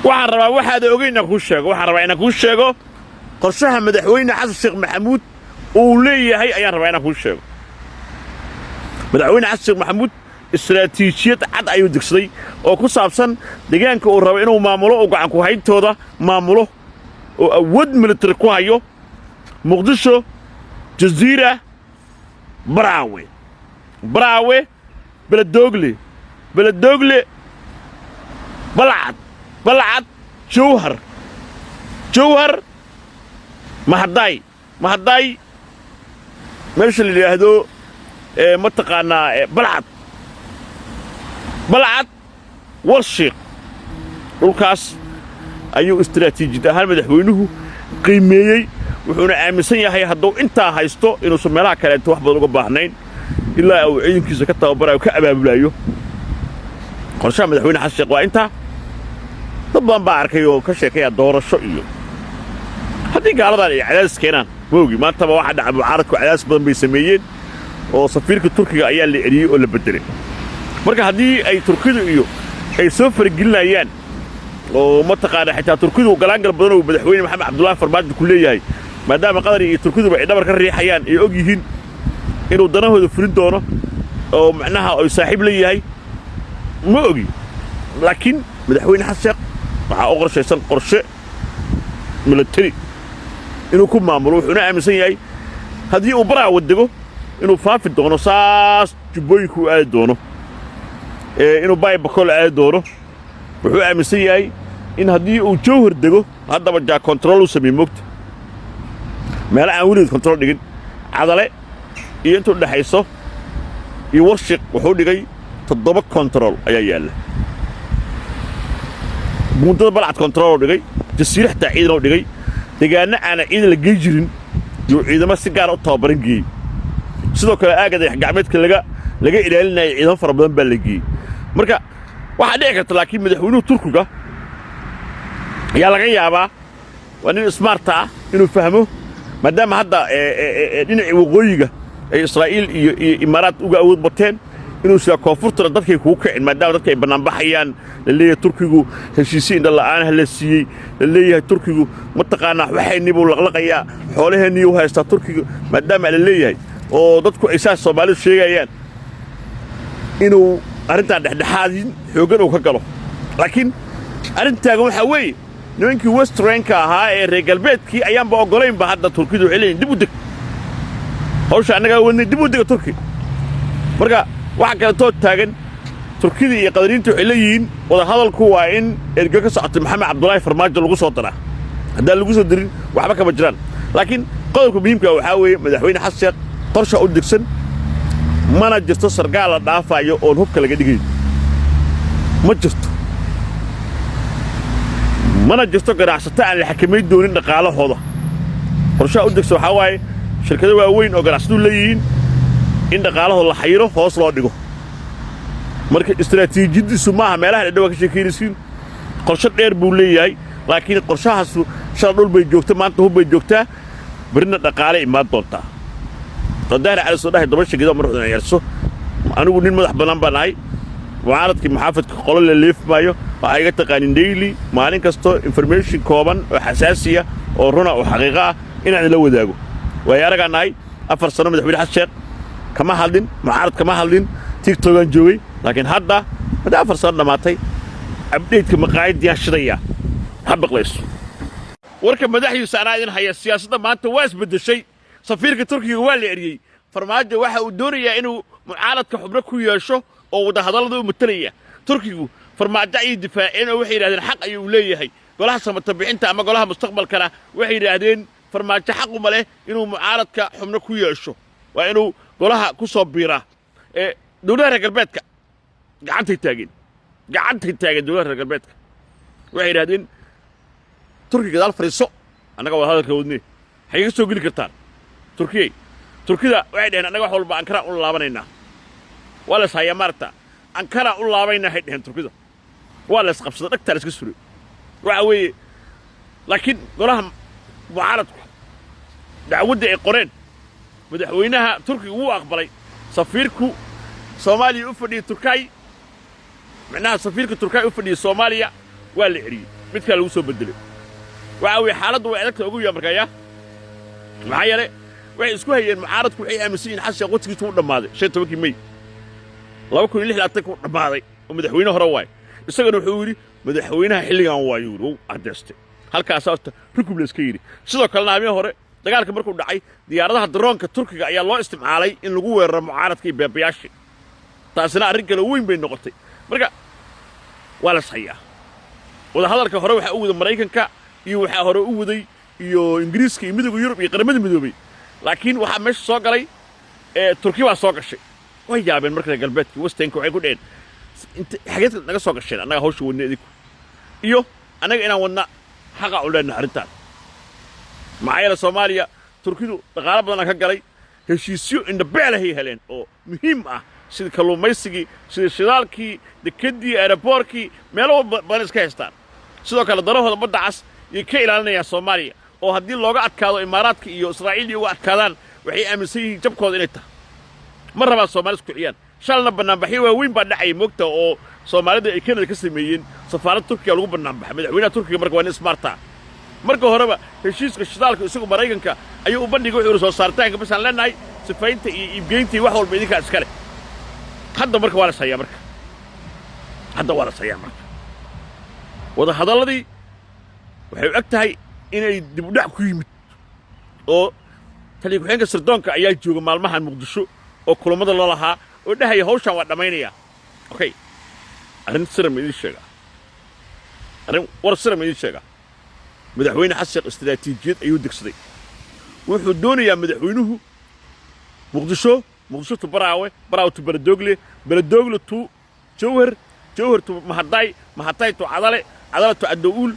waxaan rabaa waxaad ogeyna ku sheego waxaan rabaa inaan ku sheego qorshaha madaxweyne xasan sheekh maxamuud uu leeyahay ayaan rabaa inaan ku sheego madaxweyne xasan sheekh maxamuud istiraatiijiyad cad ayuu degsaday oo ku saabsan deegaanka uu rabo inuu maamulo oo gacan ku hayntooda maamulo oo awood military ku hayo muqdisho jaziira baraawe baladogle balcad jawhar mahadaay meesha la yidhaahdo mataqaanaa balcad warshiiq dhulkaas ayuu istiraatiijiyad ahaan madaxweynuhu qiimeeyey wuxuuna aaminsan yahay hadduu intaa haysto inuusan meelaha kaleeto wax badan uga baahnayn ilaa uu ciidankiisa ka tababarayo ka abaabulayo qorshaha madaxweyne xasan sheekh waa intaa dad badan baa arkay oo ka sheekaya doorasho iyo haddii gaaladan ay cadaadis keenaan moogi maantaba waxaa dhacay mucaaradku cadaadis badan bay sameeyeen oo safiirka turkiga ayaa la celiyey oo la bedelay marka haddii ay turkidu iyo ay soo faragelinayaan oo mataqaana xitaa turkidu galaangal badan oo madaxweyne maxamed cabdullaahi farmaajo ku leeyahay maadaama qadari iyo turkiduba ay dhabar ka riixayaan ay og yihiin inuu danahooda fulin doono oo macnaha ay saaxiib leeyahay ma ogi laakiin madaxweyne xasan sheekh waxaa u qorshaysan qorshe military inuu ku maamulo wuxuuna aaminsan yahay haddii uu baraawa dego inuu faafi doono saas jubbooyinku u aadi doono inuu baybakol aadi doono wuxuu aaminsan yahay in haddii uu jawhar dego haddaba jaa control u sameey moogta meelo aan weligeed control dhigin cadale iyo intuu dhexayso iyo warshiq wuxuu dhigay 7 control ayaa yaalla buundada balcad control dhigay jasiiro xitaa ciidan dhigay deegaana aan ciidan la geey jirin iyo ciidamo si gaar ah u tababaran geeyey sidoo kale aagada gacmeedka laga ilaalinayo ciidan fara badan baa la geeyey marka waxaa dhici karta laakiin madaxweynuhu turkiga ayaa laga yaabaa waa nin smart ah inuu fahmo maadaama hadda dhinaca waqooyiga ay Israa'iil iyo Imaaraat uga awood bateen inuu sida koonfurta dadkay ku kicin maadaama dadka ay banaan baxayaan la leeyahay turkigu heshiisiin la'aan la siiyey la leeyahay turkigu mataqaana waxayni buu laqlaqayaa xoolaheeni uu haysta turkiga maadaama la leeyahay oo dadku ay saas Soomaalidu sheegayaan inuu arrinta dhexdhexaadin xoogan uu ka galo laakiin arrinta waxa weey nimankii westernka ahaa ee reer galbeedkii ayaanba ogolayn ba hadda turkidu xilin dib u deg hawsha anaga wadnay dib u deg turki marka waxa kale tood taagan turkida iyo qadariintu waxay leeyihiin wada hadalku waa in erga ka socotay maxamed cabdullaahi farmaajo lagu soo daraa haddaan lagu soo dirin waxba kama jiraan laakiin qodobka muhiimka waxaa weeye madaxweyne xasan sheekh qorshe u degsan mana jirto sargaal la dhaafayo oo hubka laga dhigay ma jirto mana jirto ganacsato aan la xakameyn doonin dhaqaalahooda qorshaha u degsan waxaa waaye shirkado waaweyn oo ganacsatu leeyihiin in dhaqaalahooda la xayiro hoos loo dhigo marka istiraatiijiyadiisu maaha meelaha dhawaa ka sheekeynaysiin qorshe dheer buu leeyahay laakiin qorshahaas shala dhul bay joogtaa maanta hub bay joogtaa birna dhaqaale imaan doontaa qadaar cali soo dhahay daba shaqada mar waxaan yarso anigu nin madax banaan baan ahay mucaaradkii maxaafadka qolo la leefmaayo waxa iga taqaanin daily maalin kasto information kooban oo xasaasiya oo runa oo xaqiiqo ah inaan la wadaago way araganahay 4 sano madaxweyne xasan sheekh kama hadlin mucaarad kama hadlin TikTok aan joogay laakiin hadda 4 sano dhamaatay update-ka maqaayadii shidaya habaqlayso warka madaxdiisa aan idin haya siyaasadda maanta waa isbedeshay safiirka turkiga waa la eriyay farmaajo waxa uu doonayaa inuu mucaaradka xubno ku yeesho oo wada hadallada u matalaya turkigu farmaajo ay difaaceen oo waxay yiraahdeen xaq ayuu leeyahay golaha samata bixinta ama golaha mustaqbalkana waxay yiraahdeen farmaajo xaq uma leh inuu mucaaradka xubno ku yeesho waa inuu golaha ku soo biira dowladda galbeedka gacantay taagan dowladda galbeedka waxay yiraahdeen turkiga dal fariiso anaga wada hadalka wadnay waxay soo geli kartaan turkida waxay dhaheen anaga wax walba Ankara u laabanaynaa wala saaya marta Ankara u laabayna hay dhaheen turkida wala isqabsada dhagta iska suray waxa weeye laakiin golaha mucaaradku dacwadda ay qoreen madaxweynaha turkiga uu aqbalay safiirku Soomaaliya u fadhiyo Turkay macnaha safiirka Turkay u fadhiyo Soomaaliya waa la xiriyay mid kale lagu soo bedelay waxa weeye xaaladdu way adagta ugu yamarkaya maxaa yeelay waxay isku hayeen mucaaradku waxay aaminsan yihiin xasan waqtigiisu u dhammaaday 15 May 2016 ku dhammaaday oo madaxweyne hore waay isagana wuxuu yiri madaxweynaha xilligan waayu uu ardeystay halkaas aasta rukub la iska yiri sidoo kale naamiye hore dagaalka markuu dhacay diyaaradaha droonka Turkiga ayaa loo isticmaalay in lagu weeraro mucaaradka iyo beebayaasha taasina arrin kale weyn bay noqotay marka wala sayaa wada hadalka hore waxa uu wada Mareykanka iyo waxa hore uu waday iyo Ingiriiska iyo midowga Yurub iyo qaramada midoobay laakiin waxa meesha soo galay Turkiga waa soo gashay way yaabeen markay galbeedkii Westernka waxay ku dheen inta xageed naga soo gasheen anaga hawsha wadneedii iyo anaga inaan wadna xaqa u leenahay arintan maayla Soomaaliya Turkidu dhaqaale badan ka galay heshiisyo inda beelahay heleen oo muhiim ah sida kalluumaysigii sida shidaalkii dekadii aeroportkii meelo badan iska haystaan sidoo kale darahooda badda cas iyo ka ilaalinaya Soomaaliya oo haddii looga adkaado Imaaraadka iyo Israa'iil uga adkaadaan waxay aaminsan yihiin jabkooda inay tahay mar raba Soomaaliya isku ciyaan shalna banaanbaxyo waaweyn baa dhacay moogta oo Soomaalida ay Kanada ka sameeyeen safaaradda Turkiga lagu banaanbaxay madaxweynaha Turkiga markaa waa ismaarta marka horeba heshiiska shidaalka isagu Mareykanka ayuu u bandhigay wuxuu soo saartaanka bas aan leenahay sifaynta iyo iibgeynta wax walba idinka iska leh hadda marka waa la sayaa marka wada hadaladii waxay u egtahay inay dib u dhac ku yimid oo taliye ku-xigeenka sirdoonka ayaa jooga maalmahan Muqdisho oo kulamada la lahaa oo dhahaya hawshan waa dhamaynaya okay arrin sir ma idin sheega madaxweyne xasan istiraatiijiyad ayuu degsaday wuxuu doonayaa madaxweynuhu Muqdisho tu Baraawe tu Baradogle tu Jowhar tu Mahaday tu Cadale tu Adawul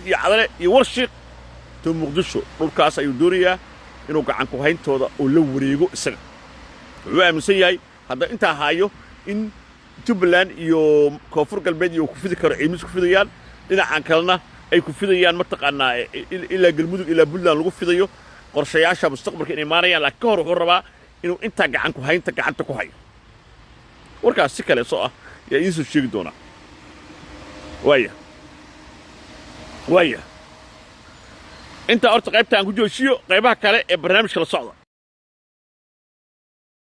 iyo Cadale iyo Warshiq tu Muqdisho dhulkaas ayuu doonayaa inuu gacan ku hayntooda oo la wareego isaga wuxuu aaminsan yahay hadda inta haayo in Jubbaland iyo Koonfur Galbeed iyo ku fidi karo ciimis ku fidayaan dhinacan kalena ay ku fidayaan mataqaanaa ilaa Galmudug ilaa Puntland lagu fidayo qorshayaasha mustaqbalka inay maarayaan laakiin ka hor wuxuu rabaa inuu inta gacan ku haynta gacanta ku hayo warkaas si kale soo ah yaa isu sheegi doona waaya inta horta qaybta aan ku joojiyo qaybaha kale ee barnaamijka la socda